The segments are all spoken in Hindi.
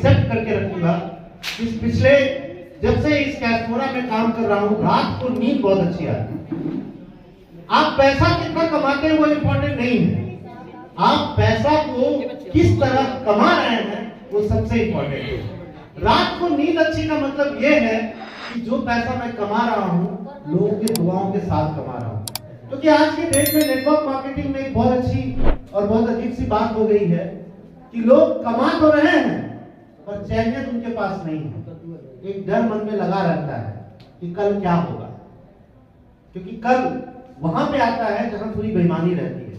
एक्सेप्ट करके रखूंगा। इस पिछले जब से इस कैशमोरा में काम कर रहा हूं, रात को नींद बहुत अच्छी आती है। आप पैसा कितना कमाते हैं वो इम्पोर्टेंट नहीं है, आप पैसा को किस तरह कमा रहे हैं वो सबसे इम्पोर्टेंट है। रात को नींद अच्छी का मतलब ये है कि जो पैसा मैं कमा रहा हूं लोगों की दुआओं के साथ कमा रहा हूं। क्योंकि आज के डेट में नेटवर्क मार्केटिंग में एक बहुत अच्छी और बहुत अजीब सी बात हो गई है कि लोग कमा तो रहे हैं पर चैनियत उनके पास नहीं है। एक डर मन में लगा रहता है कि कल क्या होगा, क्योंकि कल वहां पे आता है जहां पूरी बेईमानी रहती है।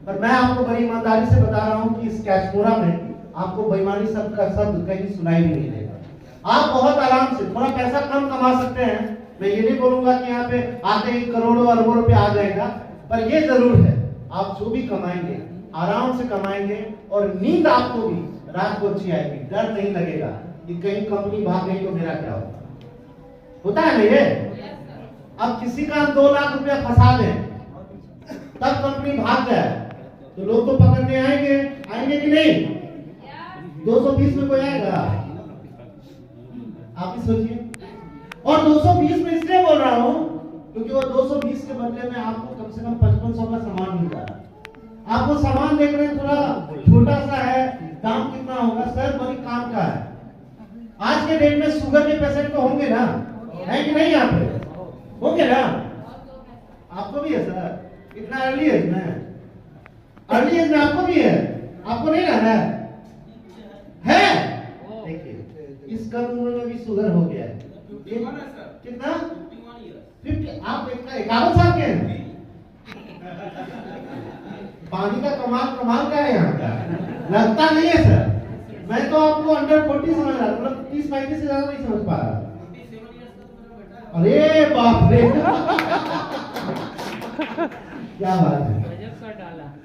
पर मैं आपको बड़ी ईमानदारी से बता रहा हूं कि इस कैशमोरा में आपको बेईमानी शब्द का शब्द कहीं सुनाई भी नहीं देगा। आप बहुत आराम से थोड़ा पैसा कम कमा सकते हैं, मैं ये नहीं बोलूंगा कि यहाँ पे आते ही करोड़ों अरबों रुपए आ जाएगा, पर ये जरूर है आप जो भी कमाएंगे आराम से कमाएंगे और नींद आपको भी रात को अच्छी आएगी। डर नहीं लगेगा कि कहीं कंपनी भाग गई तो मेरा क्या होता है ना ये। अब किसी का 2 लाख रुपया फंसा दें तब कंपनी भाग जाए तो लोग तो पकड़ने आएंगे कि नहीं? 220 में कोई आएगा? आप ही सोचिए। और 220 में इसलिए बोल रहा हूं क्योंकि वो 220 के बदले में आपको कम से कम 5500 का सामान मिल रहा है। आपको सामान देख रहे हैं थोड़ा छोटा सा है, दाम कितना होगा सर? बड़ी काम का है। आज के डेट में शुगर के पेशेंट तो होंगे ना, है कि नहीं? यहाँ पे होंगे ना? आपको भी है सर? इतना अर्ली एज में, अर्ली एज में आपको भी है, आपको नहीं रहना है? देखिए इस कम उम्र में भी शुगर हो गया है। कितना? 50। आप 51 साल के हैं? पानी का कमाल का है यहाँ का, लगता नहीं है सर। मैं तो आपको अंडर 40 समझ रहा था, मतलब 30-35 से ज्यादा नहीं समझ पा रहा। अरे बाप रे क्या बात है।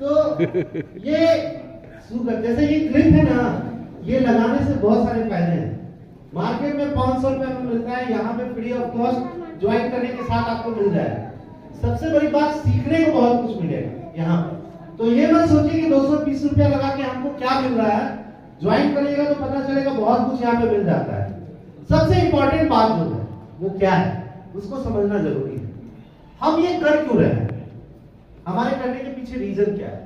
तो ये शुगर जैसे ये क्लिप है ना, ये लगाने से बहुत सारे फायदे हैं। मार्केट में 500 रुपए में मिलता है, यहाँ पे फ्री ऑफ कॉस्ट ज्वाइन करने के साथ आपको मिल जाएगा। सबसे बड़ी बात सीखने को बहुत कुछ मिलेगा यहाँ पे। तो ये मत सोचिए कि 220 रुपया लगा के हमको क्या मिल रहा है, ज्वाइन करिएगा तो पता चलेगा बहुत कुछ यहाँ पे मिल जाता है। सबसे इंपॉर्टेंट बात जो है वो क्या है उसको समझना जरूरी है। हम ये कर क्यों रहे हैं, हमारे करने के पीछे रीजन क्या है,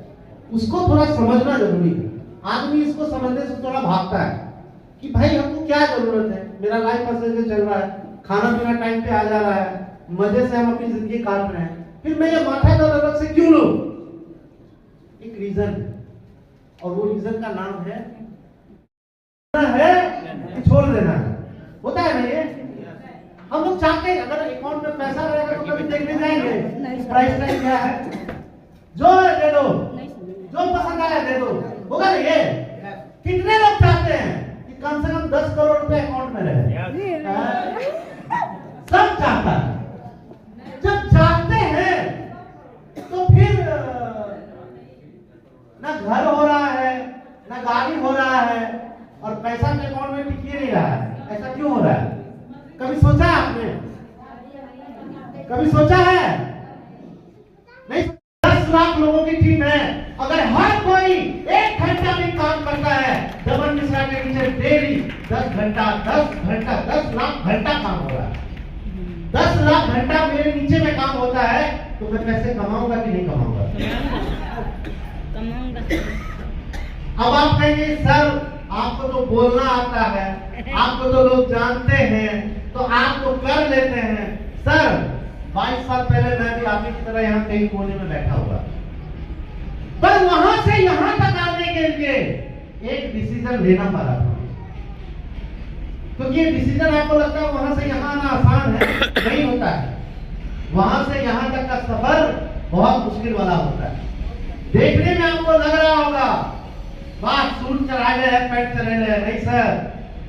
उसको थोड़ा समझना जरूरी है। आदमी इसको समझने से थोड़ा भागता है कि भाई हमको क्या जरूरत है, मेरा लाइफ अच्छे से चल रहा है, खाना पीना टाइम पे आ जा रहा है, मजे से हम अपनी जिंदगी काट रहे हैं, फिर मैं ये माथा दर्द अलग से क्यों लूं? एक रीजन है और वो रीजन का नाम है छोड़ देना है। होता है ना ये? हम लोग चाहते हैं अगर अकाउंट में पैसा रहेगा तो कभी देखने जाएंगे प्राइस टैग क्या है, जो है दे दो, जो पसंद आया दे दो, होगा ना ये? कितने लोग चाहते हैं कि कम से कम 10 करोड़ रुपए अकाउंट में रहे? सब चाहता है। जब चाहते हैं तो फिर ना घर हो रहा है ना गाड़ी हो रहा है और पैसा के अकाउंट में टिक नहीं रहा है। ऐसा क्यों हो रहा है? कभी सोचा है आपने? कभी सोचा है? नहीं। 10 लाख लोगों की टीम है, अगर हर कोई 1 घंटा भी काम करता है दमन मिश्रा के नीचे डेली 10 लाख घंटा काम हो रहा है। 10 लाख घंटा मेरे नीचे में काम होता है तो मैं पैसे कमाऊंगा कि नहीं कमाऊंगा? अब आप कहेंगे सर आपको तो बोलना आता है, आपको तो लोग जानते हैं तो आप तो कर लेते हैं। सर 22 साल पहले मैं भी आपकी तरह यहाँ कहीं कोने में बैठा हुआ, पर वहां से यहाँ तक आने के लिए एक डिसीजन लेना पड़ा था। क्योंकि ये डिसीजन आपको लगता है वहां से यहाँ आना आसान है, नहीं होता है। वहां से यहाँ तक का सफर बहुत मुश्किल वाला होता है। देखने में आपको लग रहा होगा बात सूट चढ़ाए हैं पैंट चढ़े हैं, नहीं सर,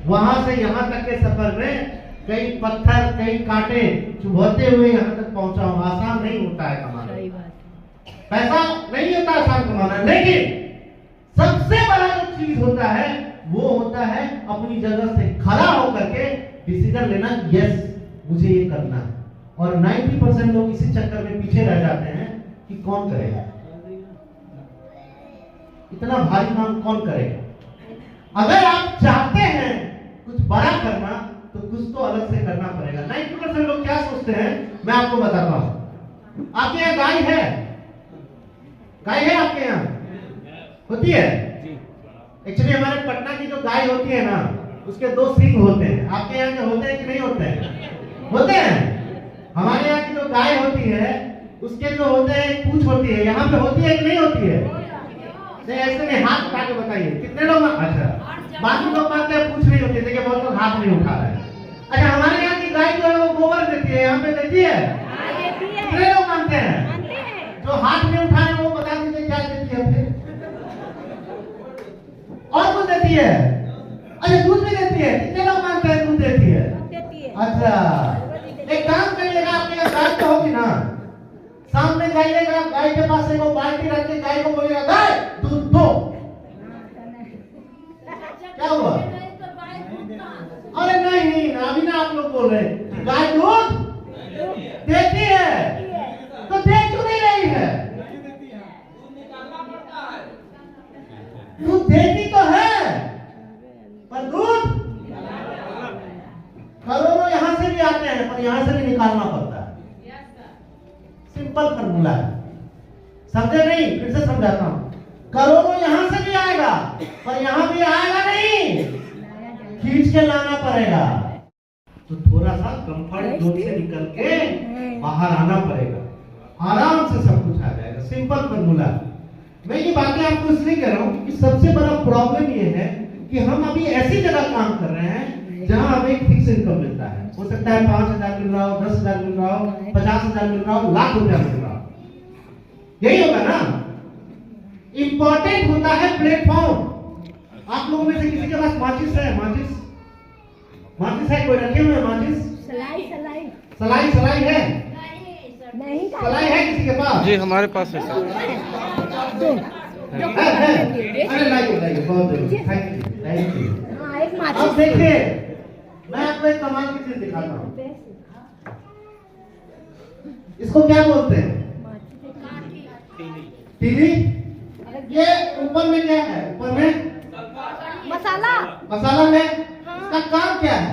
वहां से यहाँ तक के सफर में कई पत्थर कई कांटे चुभते हुए यहाँ तक पहुंचा हूं। आसान नहीं होता है कमाना, पैसा नहीं होता आसान कमाना, लेकिन सबसे बड़ा जो चीज होता है वो होता है अपनी जगह से खड़ा होकर के डिसीजन लेना, यस मुझे ये करना है। और 90% लोग इसी चक्कर में पीछे रह जाते हैं कि कौन करेगा, इतना भारी काम कौन करेगा। अगर आप चाहते हैं बड़ा करना तो कुछ तो अलग से करना पड़ेगा। 90% लोग क्या सोचते हैं, मैं आपको बताता हूँ। आपके यहाँ गाय है? गाय है आपके यहाँ? होती है? एक्चुअली हमारे पटना की जो गाय होती है ना, उसके 2 सींग होते हैं। आपके यहाँ के होते हैं कि नहीं होते हैं? होते हैं। हमारे यहाँ की जो गाय होती है उसके जो होते हैं पूंछ होती है। यहाँ पे होती है कि नहीं होती है? नहीं, ऐसे नहीं, हाथ उठा के बताइए कितने लोग। अच्छा, बाकी लोग मानते हैं पूंछ नहीं होती, देखिए बहुत लोग हाथ नहीं उठा रहे हैं। अच्छा, हमारे यहाँ की गाय जो है वो गोबर देती है, यहाँ पे देती है? कितने लोग मानते हैं? जो हाथ नहीं उठा रहे वो बता दीजिए क्या देती है फिर? और कुछ देती है? अच्छा, दूध भी देती है। कितने लोग मानते हैं दूध देती है? अच्छा, एक काम करिएगा, आपके यहाँ गाय तो होगी ना, सामने जाइएगा, गाय के पास एक बाल्टी रख के गाय को बोलिएगा, गाय दूध दो। क्या हुआ? अरे नहीं नहीं, अभी ना आप लोग बोल रहे हैं गाय दूध देती है, तो दे क्यों नहीं रही है? दूध देती तो है, पर दूध करोड़ों यहाँ से भी आते हैं, पर यहाँ से भी निकालना पड़ता है। सिंपल फॉर्मूला है, समझे नहीं? फिर से समझाता हूँ। करोड़ों यहाँ से भी आएगा, पर यहाँ भी आएगा नहीं, खींच के लाना पड़ेगा। तो थोड़ा सा कंफर्ट जोन से निकल के बाहर आना पड़ेगा, आराम से सब कुछ आ जाएगा। Simple formula. मैं ये बातें आपको इसलिए कह रहा हूँ कि सबसे बड़ा प्रॉब्लम ये है कि हम अभी ऐसी जगह काम कर रहे हैं जहां हमें एक फिक्स इनकम मिलता है। हो सकता है 5,000 मिल रहा हो, 10,000 मिल रहा हो, 50,000 मिल रहा हो, लाख रुपया मिल रहा हो। यही होगा ना? इंपॉर्टेंट होता है प्लेटफॉर्म। आप लोगों में से किसी के पास माचिस है? माचिस है? कोई रखे हुए माचिस? सलाई है? नहीं, सलाई है किसी के पास? जी हमारे पास है सर। अरे लाइए, बहुत जरूरी, थैंक यू। अब देखिए, मैं आपको एक कमाल की चीज दिखाता हूँ। इसको क्या बोलते हैं? टीवी। ये ऊपर में क्या है? ऊपर में मसाला में इसका काम क्या है?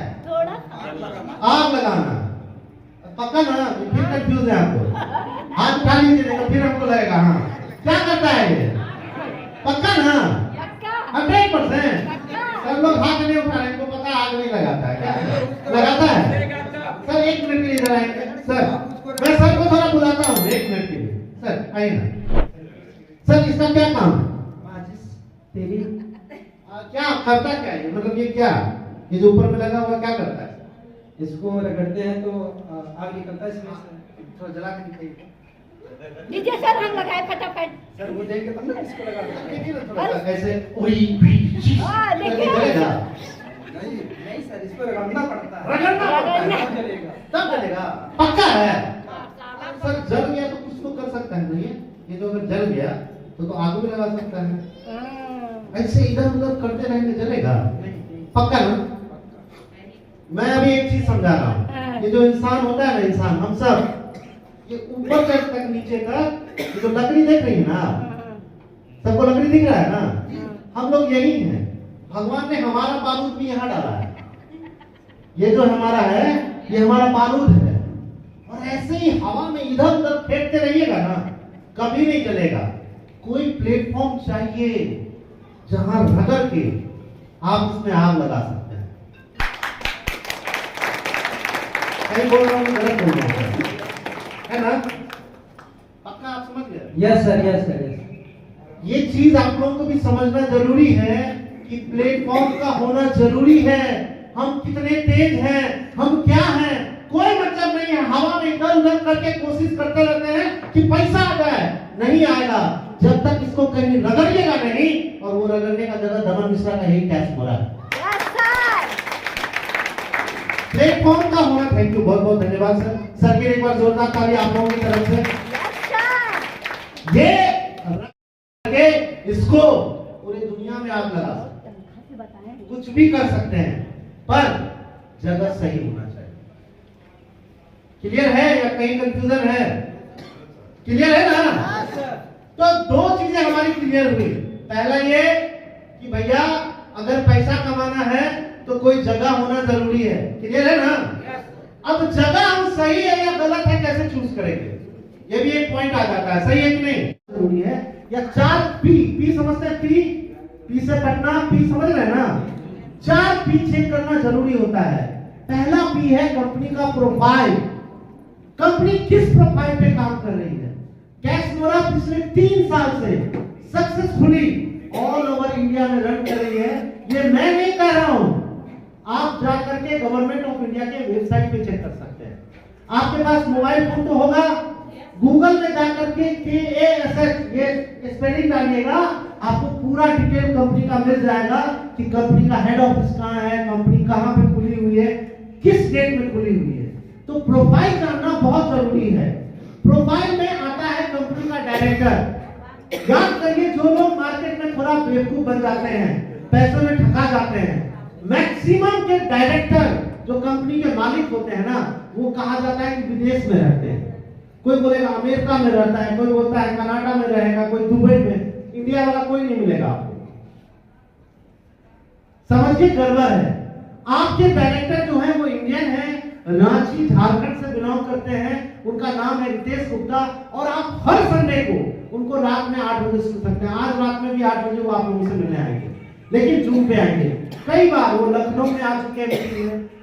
आग लगाना। पक्का ना? फिर कंफ्यूज है आपको। हाथ उठा लीजिए तो फिर हमको लगेगा हाँ क्या करता है ये? पक्का ना? 100%। सब लोग हाथ नहीं उठा रहे, इनको पता आग नहीं लगाता है। क्या लगाता है? सर 1 मिनट के लिए इधर आएंगे। सर मैं सर को थोड़ा बुलाता हूँ 1 मिनट के लिए। सर आइए ना। सर इसका क्या काम है? तेरी क्या करता क्या है? मतलब ये क्या, ये जो ऊपर में लगा हुआ क्या करता है? इसको रगड़ते हैं तो आग निकलता है इसमें से। थोड़ा जला के दिखाइए। लीजिए सर, हम लगाए फटाफट। सर वो देख के तब ना इसको लगा देखिए ना थोड़ा सा ऐसे देखिए जलेगा नहीं सर, इसको रगड़ना पड़ता है। रगड़ना तब जलेगा। तब जलेगा। पक्का है? सर जल गया तो कुछ तो कर सकता है नहीं? ये तो अगर जल गया तो आग भी लगा सकता है। ऐसे इधर उधर करते रहेंगे जलेगा? पक्का ना? मैं अभी एक चीज समझा रहा हूँ। ये जो इंसान होता है ना, इंसान हम सब, ये ऊपर तक नीचे तक ये जो लकड़ी देख रही है ना, सबको लकड़ी दिख रहा है ना? हम लोग यही हैं। भगवान ने हमारा बारूद भी यहाँ डाला है। ये जो हमारा है ये हमारा बारूद है। और ऐसे ही हवा में इधर उधर फेंकते रहिएगा ना, कभी नहीं चलेगा। कोई प्लेटफॉर्म चाहिए जहां रगड़ के आप उसमें आग लगा सकते हैं। सही बोल रहा हूँ, गलत बोल रहा हूँ? है ना? पक्का आप समझ गए? Yes sir, yes sir. ये चीज आप लोगों को भी समझना जरूरी है कि प्लेटफॉर्म का होना जरूरी है। हम कितने तेज हैं, हम क्या हैं, कोई मतलब नहीं है। हवा में इधर उधर करके कोशिश करते रहते हैं कि पैसा आ जाए, नहीं आएगा जब तक इसको कहीं रगड़िएगा नहीं। और वो रगड़ने का जगह दमन मिश्रा का यही टैक्स हो रहा है। प्लेटफॉर्म का होना। थैंक यू, बहुत बहुत धन्यवाद सर। सर के एक बार जोरदार ताली आप लोगों की तरफ से। ये इसको पूरी दुनिया में आप लगा सकते हैं, कुछ भी कर सकते हैं, पर जगह सही होना चाहिए। क्लियर है या कहीं कंफ्यूजन है? क्लियर है ना? तो 2 चीजें हमारी क्लियर हुई। पहला ये कि भैया अगर पैसा कमाना है तो कोई जगह होना जरूरी है। क्लियर है ना? अब जगह हम सही है या गलत है कैसे चूज करेंगे, ये भी एक पॉइंट आ जाता है। सही है कि नहीं? जरूरी है। या 4 पी समझते हैं? पी से पटना, पी समझ रहे हैं ना? 4 पी चेक करना जरूरी होता है। पहला पी है कंपनी का प्रोफाइल। कंपनी किस प्रोफाइल पे काम कर रही है? कैसमोरा पिछले 3 साल से सक्सेसफुली ऑल ओवर इंडिया में रन कर रही है। ये मैं नहीं कह रहा हूं, आप जाकर के गवर्नमेंट ऑफ इंडिया के वेबसाइट पे चेक कर सकते हैं। आपके पास मोबाइल फोन तो होगा, गूगल में जाकर के KASH ये स्पेलिंग डालिएगा, आपको पूरा डिटेल कंपनी का मिल जाएगा कि कंपनी का हेड ऑफिस कहां है, कंपनी कहां पे खुली हुई है, किस डेट में खुली हुई है। तो प्रोफाइल जानना बहुत जरूरी है। प्रोफाइल में आता है कंपनी का डायरेक्टर। याद करिए, जो लोग मार्केट में थोड़ा बेवकूफ बन जाते हैं, पैसों में ठगा जाते हैं, मैक्सिमम के डायरेक्टर जो कंपनी के मालिक होते हैं ना, वो कहा जाता है कि विदेश में रहते हैं। कोई बोलेगा अमेरिका में रहता है, कोई बोलता है कनाडा में रहेगा, कोई दुबई में। इंडिया वाला कोई नहीं मिलेगा आपको। समझिए, गड़बड़ है। आपके डायरेक्टर जो है वो इंडियन है, रांची झारखंड से बिलोंग करते हैं, उनका नाम है रितेश गुप्ता, और आप हर संडे को उनको रात में 8 बजे सुन सकते हैं। आज रात में भी 8 बजे वो आप लोगों से मिलने आएंगे, लेकिन जूम पे आएंगे। कई बार वो लखनऊ में आ चुके हैं।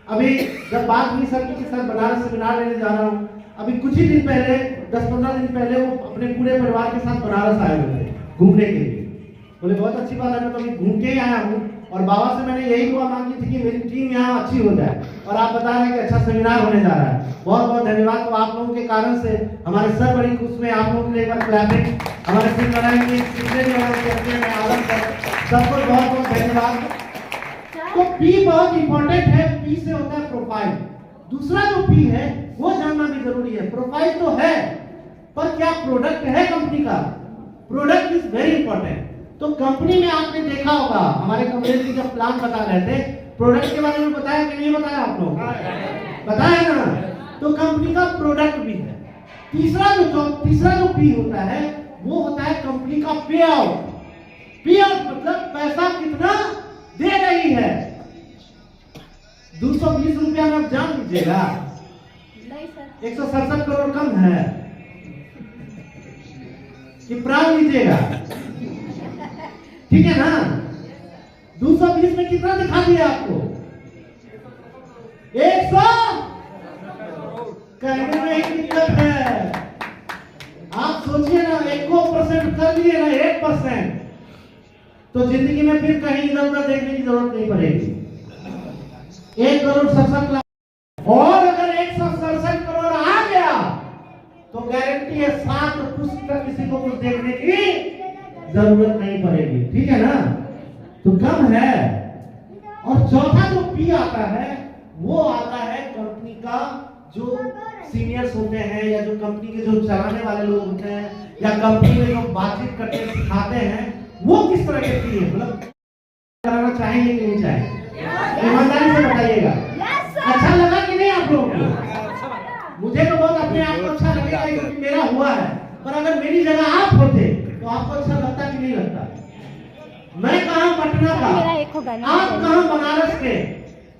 अभी जब बात हुई सर की सर बनारस सेमिनार लेने जा रहा हूँ, अभी कुछ ही दिन पहले 10-15 दिन पहले वो अपने पूरे परिवार के साथ बनारस आए हुए थे घूमने के लिए। बोले बहुत अच्छी बात है, मैं तो अभी घूम के ही आया हूँ, और बाबा से मैंने यही दुआ मांगी थी कि मेरी टीम यहाँ अच्छी हो जाए, और आप बता रहे हैं कि अच्छा सेमिनार होने जा रहा है। बहुत बहुत धन्यवाद। तो आप लोगों के कारण से हमारे सर बड़ी खुश में, आप लोगों के लिए एक बार क्लैपिंग हमारे सिंह नारायण जी जितने भी हमारे करते हैं आलम कर सबको बहुत बहुत धन्यवाद। तो पी बहुत इंपॉर्टेंट है। पी से होता है प्रोफाइल। दूसरा जो पी है वो जानना भी जरूरी है। प्रोफाइल तो है, पर क्या प्रोडक्ट है कंपनी का? Product is very important. तो कंपनी में आपने देखा होगा, हमारे कमलेश जी जब प्लान बता रहे थे, प्रोडक्ट के बारे में बताया कि नहीं बताया आप लोग? बताया ना? तो कंपनी का प्रोडक्ट भी है। तीसरा जो पी होता है वो होता है कंपनी का पे आउट। पे आउट मतलब पैसा कितना दे रही है। 220 रुपया में आप जान लीजिएगा, 167 करोड़ कम है कि प्राण लीजिएगा, ठीक है ना? 220 में कितना दिखा दिया आपको? 100 कहने में ही दिक्कत है। आप सोचिए ना, 1% कर लिए ना 1%, तो जिंदगी में फिर कहीं इधर उधर देखने की जरूरत नहीं पड़ेगी। 1,67,00,000, और अगर 167 करोड़ आ गया तो गारंटी है 7 पुष्ट तक किसी को कुछ देखने की जरूरत नहीं पड़ेगी, ठीक है ना? तो कम है। और चौथा जो पी आता है वो आता है कंपनी का जो सीनियर्स होते हैं, या जो कंपनी के जो चलाने वाले लोग होते हैं, या कंपनी में जो बातचीत करते सिखाते हैं, वो किस तरह के पी है, मतलब कराना चाहेंगे कि नहीं चाहेंगे? ईमानदारी से बताइएगा। अच्छा लगा कि नहीं आप लोगों को? मुझे तो बहुत अपने आप को अच्छा लगेगा क्योंकि मेरा हुआ है, पर अगर मेरी जगह आप होते तो आपको अच्छा लगता कि नहीं लगता? मैं कहां पटना का, आप कहां बनारस के,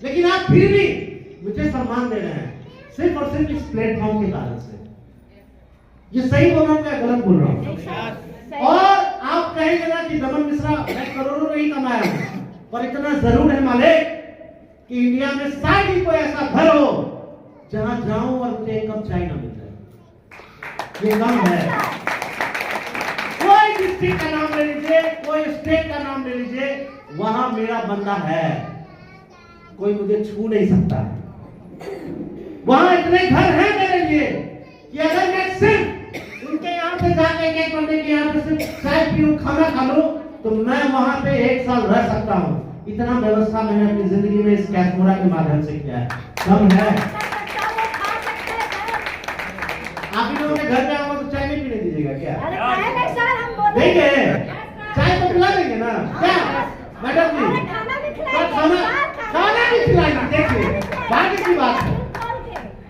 लेकिन आप फिर भी मुझे सम्मान दे रहे हैं सिर्फ और सिर्फ इस प्लेटफॉर्म के कारण से। ये सही बोल रहा हूं या गलत बोल रहा हूं? और आप कहेंगे ना कि दमन मिश्रा मैं करोड़ों नहीं कमाया हूं, पर इतना जरूर है मालिक कि इंडिया में शायद ही कोई ऐसा घर हो जहां जाऊं और मुझे एक कप चाय ना मिल जाए। ये कम है। कोई डिस्ट्रिक्ट का नाम ले लीजिए, कोई स्टेट का नाम ले लीजिए, वहां मेरा बंदा है, कोई मुझे छू नहीं सकता। वहां इतने घर हैं मेरे लिए कि अगर मैं सिर्फ उनके यहाँ पे जाके एक बंदे के यहाँ पे सिर्फ चाय पीऊं, खाना खा लूं, तो मैं वहां पे 1 साल रह सकता हूं। इतना व्यवस्था मैंने अपनी जिंदगी में इस कैसमोरा के माध्यम से किया है। कम है। आप लोगों के घर पे आओगे तो चाय नहीं पीने दीजिएगा क्या? देंगे, चाय तो पिला देंगे ना क्या मैडम जी? खाना भी खिलाएंगे। देखिए बात की बात है,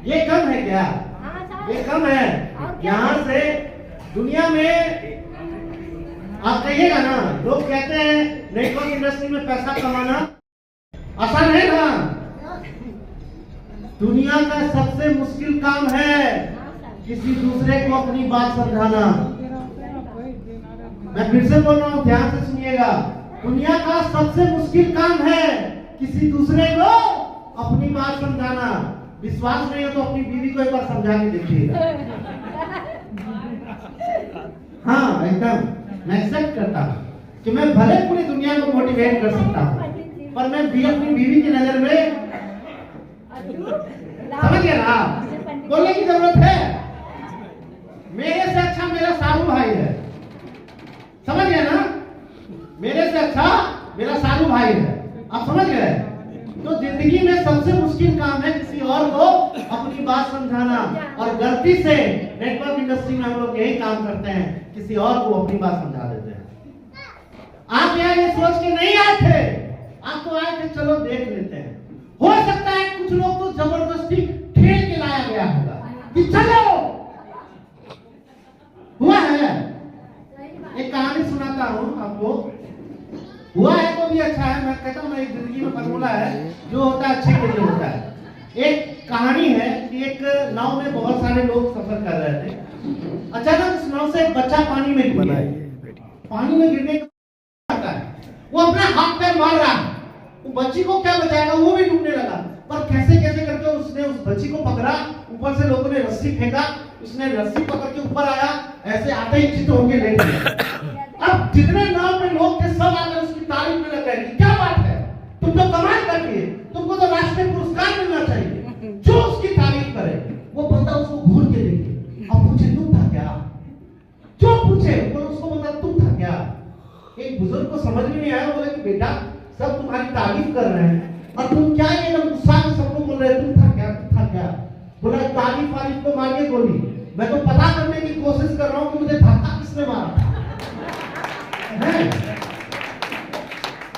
ये कम है क्या? ये कम है। यहाँ से दुनिया में आप कहिएगा ना, लोग कहते हैं नेटवर्क इंडस्ट्री में पैसा कमाना आसान है ना? दुनिया का सबसे मुश्किल काम है किसी दूसरे को अपनी बात समझाना। मैं फिर से बोल रहा हूं, ध्यान से सुनिएगा। दुनिया का सबसे मुश्किल काम है किसी दूसरे को अपनी बात समझाना। विश्वास नहीं हो तो अपनी बीवी को एक बार समझा के देखिएगा। हाँ, एकदम मैं एक्सेप्ट करता हूं कि मैं भले पूरी दुनिया को मोटिवेट कर सकता हूं, पर मैं भी अपनी बीवी की नजर में, समझ गया ना, बोलने की जरूरत है। मेरे से अच्छा मेरा सारू भाई है, समझ गया ना? मेरे से अच्छा मेरा सारू भाई है, आप समझ गए? तो जिंदगी में सबसे मुश्किल काम है किसी और को अपनी बात समझाना। और गलती से नेटवर्क इंडस्ट्री में हम लोग यही काम करते हैं, किसी और को अपनी बात समझा देते हैं। आप यहाँ ये सोच के नहीं आए थे, आप तो आए थे चलो देख लेते हैं। हो सकता है कुछ लोग तो जबरदस्ती ठेल के लाया गया होगा कि चलो, हुआ है। एक कहानी सुनाता हूं आपको, हुआ है तो भी अच्छा है। मैं कहता हूं एक जिंदगी में फॉर्मूला है, जो होता है अच्छे के लिए होता है। एक कहानी है कि एक नाव में बहुत सारे लोग सफर कर रहे थे। अचानक उस नाव से एक बच्चा पानी में गिर गया। पानी में गिरने के वो अपना हाथ पैर मार रहा है, वो बच्ची को क्या बचाएगा, वो भी डूबने लगा। पर कैसे कैसे करके उसने उस बच्ची को पकड़ा, ऊपर से लोगों ने रस्सी फेंका, उसने रस्सी पकड़ के ऊपर आया, ऐसे आते ही चित होके लेट गया। अब जितने नाव में लोग थे सब आकर उसकी तारीफ में लग गए कि क्या बात है, तुम तो कमाल कर दिए, तुमको तो राष्ट्रीय पुरस्कार मिलना चाहिए। जो उसकी तारीफ करे वो बंदा उसको घूर के देखे, अब पूछे तुम था क्या, जो पूछे वो उसको बता तुम था क्या। एक बुजुर्ग को समझ में नहीं आया, बोले कि बेटा सब तुम्हारी तारीफ कर रहे हैं और तुम क्या ये एकदम गुस्सा में सबको बोल रहे तुम था क्या, तुम था क्या। बोला तारीफ वारीफ को मारिए गोली, मैं तो पता करने की कोशिश कर रहा हूं कि मुझे धक्का किसने मारा है।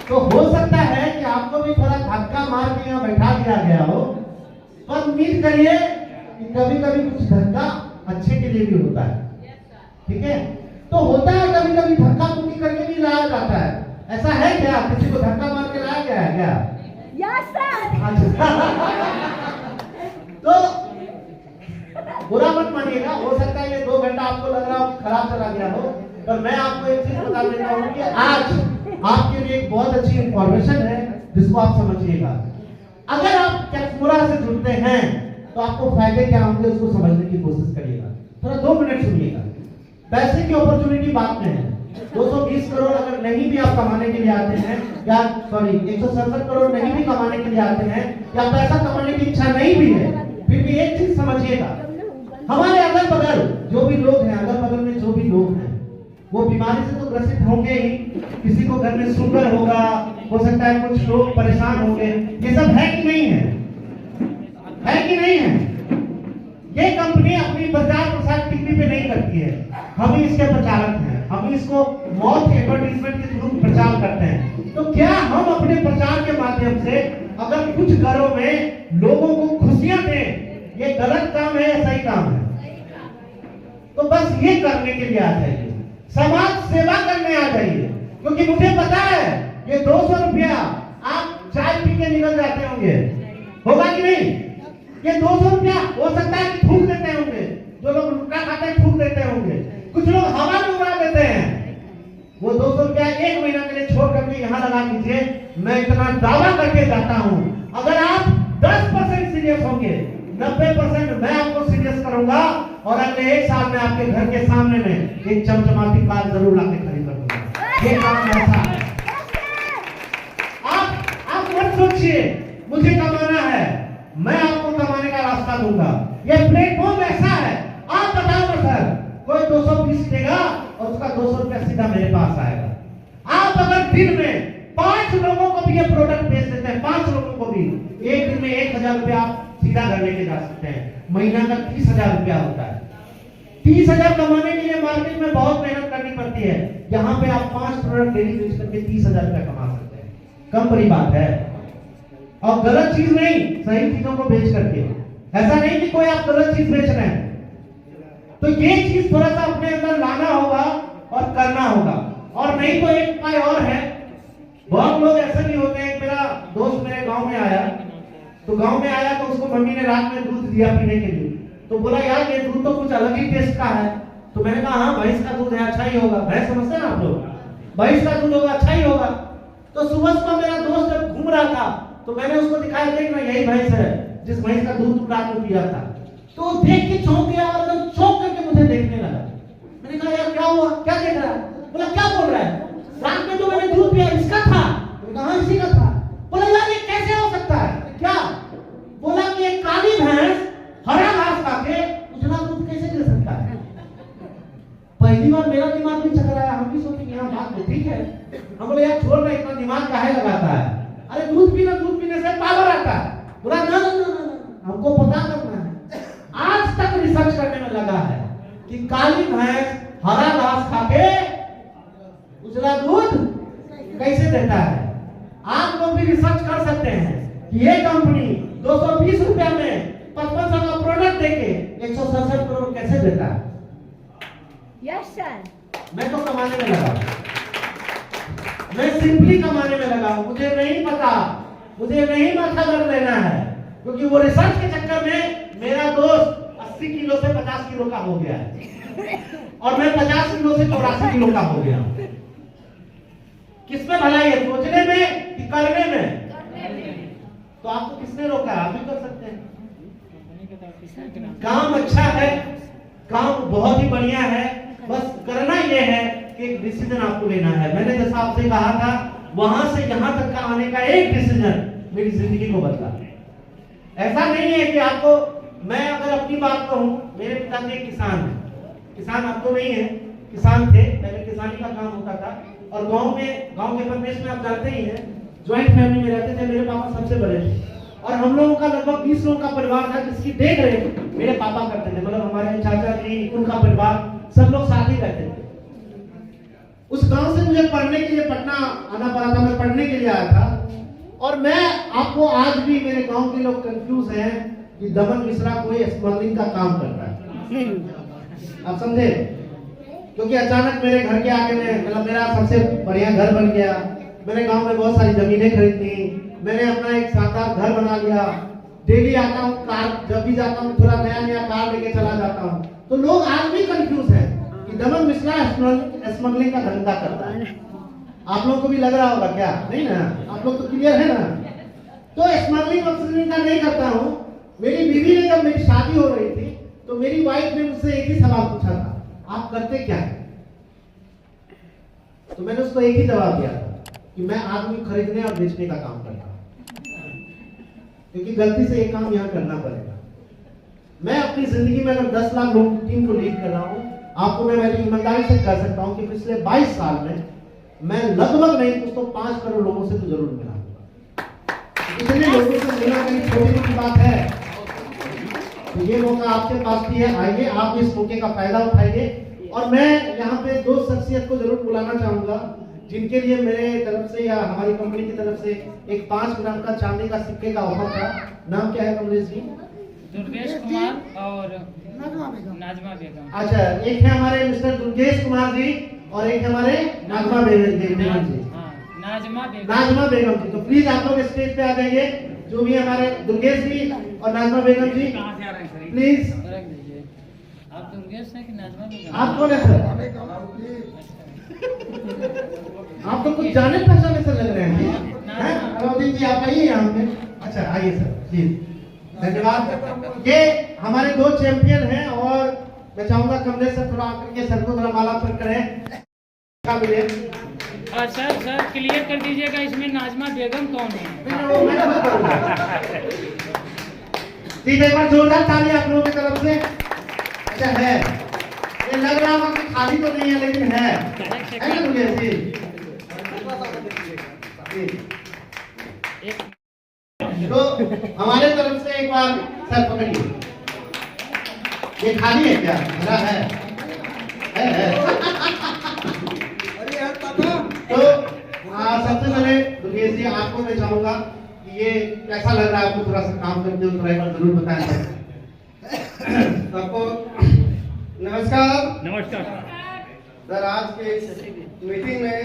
तो हो सकता है कि आपको भी थोड़ा धक्का मार के यहाँ बैठा दिया गया हो, पर उम्मीद करिए कि कभी कभी कुछ धक्का अच्छे के लिए भी होता है, ठीक है। तो होता है कभी कभी धक्का मुक्की करके भी लाया जाता है। ऐसा है क्या, किसी को धक्का मार के लाया गया है क्या? Yes sir. तो बुरा मत मानिएगा, हो सकता है ये 2 घंटा आपको लग रहा हो खराब चला गया हो, पर मैं आपको एक चीज बता देता हूँ कि आज आपके लिए एक बहुत अच्छी इंफॉर्मेशन है जिसको आप समझिएगा। अगर आप कैस्मोरा से जुड़ते हैं तो आपको फायदे क्या होंगे उसको समझने की कोशिश करिएगा। थोड़ा 2 मिनट सुनिएगा। पैसे की अपॉर्चुनिटी बात में है। 220 करोड़ अगर नहीं भी आप कमाने के लिए आते हैं, या सॉरी 167 करोड़ नहीं भी कमाने के लिए आते हैं, या पैसा कमाने की इच्छा नहीं भी है, फिर भी एक चीज समझिएगा, हमारे अगल बगल जो भी लोग हैं, अगल बगल में जो भी लोग हैं, वो बीमारी से तो ग्रसित होंगे ही। किसी को घर में शुगर होगा, हो सकता है कुछ लोग परेशान होंगे। ये सब है कि नहीं है? है कि नहीं है? ये कंपनी अपनी प्रचार प्रसार टीवी पे नहीं करती है, हम ही इसके प्रचारक हैं। हम इसको मौत एडवर्टाइजमेंट के थ्रू प्रचार करते हैं। तो क्या हम अपने प्रचार के माध्यम से अगर कुछ घरों में लोगों को खुशियां दें, ये गलत काम है या सही काम है? तो बस ये करने के लिए आ जाइए, समाज सेवा करने आ जाइए। क्योंकि मुझे पता है ये 200 रुपया आप चाय पी के निकल जाते होंगे, होगा कि नहीं? ये 200 रुपया हो सकता है कि थूक देते होंगे, जो लोग रुपया खाते हैं थूक देते होंगे, कुछ लोग हवा में उड़ा देते हैं। वो 200 रुपया 1 महीना के लिए छोड़ करके यहाँ लगा दीजिए। मैं इतना दावा करके जाता हूँ, अगर आप 10% सीरियस होंगे, 90% मैं आपको सीरियस करूंगा और अगले 1 साल में आपके घर के सामने में एक चमचमाती कार जरूर लाके खड़ी कर दूंगा। ये काम ऐसा है। आप मत सोचिए मुझे कमाना है, मैं आपको कमाने का रास्ता दूंगा। ये प्लेटफॉर्म ऐसा है, आप बताओ ना सर, कोई 220 देगा और उसका 200 रुपया सीधा मेरे पास आएगा। आप अगर दिन में 5 लोगों को भी ये प्रोडक्ट बेच देते हैं, 5 लोगों को भी, एक दिन में 1000 रुपया आप सीधा घर लेके जा सकते हैं। महीना का 30,000 रुपया होता है। 30,000 कमाने के लिए मार्केट में बहुत मेहनत करनी पड़ती है। यहाँ पे आप 5 प्रोडक्ट डेली बेच करके 30,000 रुपया कमा सकते हैं। कम बड़ी बात है, और गलत चीज नहीं, सही चीजों को बेच करके। ऐसा नहीं कि कोई आप गलत चीज बेच रहे हैं। तो ये चीज थोड़ा सा अपने अंदर लाना होगा और करना होगा। और नहीं तो एक उपाय और है, बहुत लोग ऐसे भी होते हैं। मेरा दोस्त मेरे गांव में आया, तो गांव में आया तो उसको मम्मी ने रात में दूध दिया पीने के लिए, तो बोला यार ये दूध तो कुछ अलग ही टेस्ट का है। तो मैंने कहा हाँ भैंस का दूध है, अच्छा ही होगा। भैंस समझते हैं ना आप लोग, भैंस का दूध होगा, अच्छा ही होगा। तो सुबह सुबह मेरा दोस्त जब घूम रहा था तो मैंने उसको दिखाया, देख ना यही भैंस है जिस भैंस का दूध तुम रात में पिया था। तो देख के चौंक गया और एकदम चौंक करके मुझे देखने लगा। मैंने कहा यार क्या हुआ, क्या देख रहा है? बोला क्या बोल रहा है, रात में जो मैंने दूध पिया इसका था। मैंने कहा हाँ इसी का था। बोला यार ये कैसे हो सकता है, क्या? बोला कि एक काली भैंस हरा घास खा के उजला दूध कैसे दे सकता है? पहली बार मेरा दिमाग भी चकराया, हम भी सोचे कि हाँ बात तो ठीक है। हम बोले यार छोड़ रहे, इतना दिमाग काहे लगाता है, अरे दूध पीने से पावर आता है। बोला ना हमको पता करना है। आज तक रिसर्च करने में लगा है कि काली भैंस हरा घास खा के उजला दूध कैसे देता है। आप लोग भी रिसर्च कर सकते हैं कि ये कंपनी 220 रुपया में 55 का प्रोडक्ट देके 167 करोड़ कैसे देता है। Yes sir. मैं तो कमाने में लगा, मैं सिंपली कमाने में लगा। मुझे नहीं पता, मुझे नहीं माथा दर्द लेना है, क्योंकि वो रिसर्च के चक्कर में मेरा दोस्त 80 किलो से 50 किलो का हो गया है और मैं 50 किलो से 84 किलो का हो गया। किसमें भलाई है, सोचने में कि करने में? तो आपको किसने रोका? आप भी कर सकते हैं। काम अच्छा है, काम बहुत ही बढ़िया है, बस करना यह है कि एक डिसीजन आपको लेना है। मैंने जैसा आपसे कहा था, वहां से यहां तक का आने का एक डिसीजन मेरी जिंदगी को बदला। ऐसा नहीं है कि आपको, मैं अगर अपनी बात कहूं, मेरे पिताजी एक किसान है, किसान अब तो नहीं है, किसान थे, पहले किसानी का काम होता था। और गांव के परिवेश में आप जानते ही हैं, ज्वाइंट फैमिली में रहते थे। मेरे पापा सबसे बड़े थे और हम लोगों का लगभग 20 लोगों का परिवार था, जिसकी देख रेख मेरे पापा करते थे। मतलब हमारे चाचा जी, उनका परिवार, सब लोग साथ ही रहते थे। उस गांव से मुझे पढ़ने के लिए पटना आना पड़ा था, मैं पढ़ने के लिए आया था। और मैं आपको, आज भी मेरे गांव के लोग कंफ्यूज हैं कि दमन मिश्रा कोई स्मगलिंग का काम करता है। आप समझे? क्योंकि अचानक मेरे घर के आगे में, मतलब मेरा सबसे बढ़िया घर बन गया, मैंने गांव में बहुत सारी जमीनें खरीद ली, मैंने अपना एक शानदार घर बना लिया। डेली आता हूँ, कार जब भी जाता हूँ थोड़ा नया नया कार लेके चला जाता हूँ। तो लोग आज भी कंफ्यूज हैं कि दमन मिश्रा स्मगलिंग का धंधा करता है। आप लोगों को भी लग रहा होगा क्या? नहीं ना, आप लोग तो क्लियर है ना? तो स्मगलिंग का नहीं करता हूँ। मेरी बीवी ने, जब मेरी शादी हो रही थी, तो मेरी वाइफ ने मुझसे एक ही सवाल पूछा था, आप करते क्या है? तो मैंने उसको एक ही जवाब दिया था कि मैं आदमी खरीदने और बेचने का काम करता हूं, क्योंकि गलती से ये काम यहाँ करना पड़ेगा। मैं अपनी जिंदगी में अगर 10 लाख लोगों की टीम को लीड कर रहा हूँ, आपको मैं मेरी ईमानदारी से कह सकता हूँ कि पिछले 22 साल में मैं लगभग नहीं कुछ तो 5 करोड़ लोगों से तो जरूर मिला हूँ। इतने लोगों से मिलना कहीं छोटी मोटी बात है? तो ये मौका आपके पास भी है, आइए आप इस मौके का फायदा उठाइए। और मैं यहाँ पे 2 शख्सियत को जरूर बुलाना चाहूंगा, जिनके लिए मेरे तरफ से या हमारी कंपनी की तरफ से एक 5 ग्राम का चांदी का सिक्के का ऑफर था। नाम क्या है कमलेश जी? दुर्गेश कुमार और नाजमा बेगम। अच्छा, एक है हमारे मिस्टर दुर्गेश कुमार जी और एक हमारे नाजमा बेगम जी। नाजमा बेगम जी, तो प्लीज आप लोग स्टेज पे आ जाइए। जो भी हमारे दुर्गेश जी और नाजमा बेगम जी, प्लीज। आप दुर्गेश हैं कि नाजमा बेगम? आप कौन है सर? आप तो कुछ जाने पहचाने से लग रहे हैं। अलाउद्दीन जी आप आइए यहाँ पे। अच्छा आइए सर, प्लीज, धन्यवाद। ये हमारे 2 चैंपियन हैं और मैं चाहूंगा कमलेश सर थोड़ा आकर के सर को थोड़ा माला पर करें। और सर क्लियर कर दीजिएगा इसमें नाजमा बेगम कौन है? ठीक है, एक बार जोरदार ताली आप लोगों की तरफ से। अच्छा है, ये लग रहा होगा कि खाली तो नहीं है, लेकिन है ना दुर्गेश जी? तो हमारे तरफ से एक बार सर पकड़िए। ये खाली है क्या? भरा है? तो सबसे पहले दुर्गेश जी आपको मैं चाहूंगा कि ये कैसा लग रहा है आपको, थोड़ा सा काम करते हो, थोड़ा एक बार जरूर बताएं सबको। नमस्कार सर। आज के इस मीटिंग में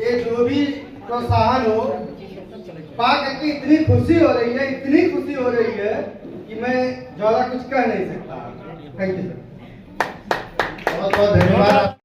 ये जो भी प्रोत्साहन हो, पा करके इतनी खुशी हो रही है, इतनी खुशी हो रही है कि मैं ज्यादा कुछ कह नहीं सकता। Thank you sir. बहुत बहुत धन्यवाद।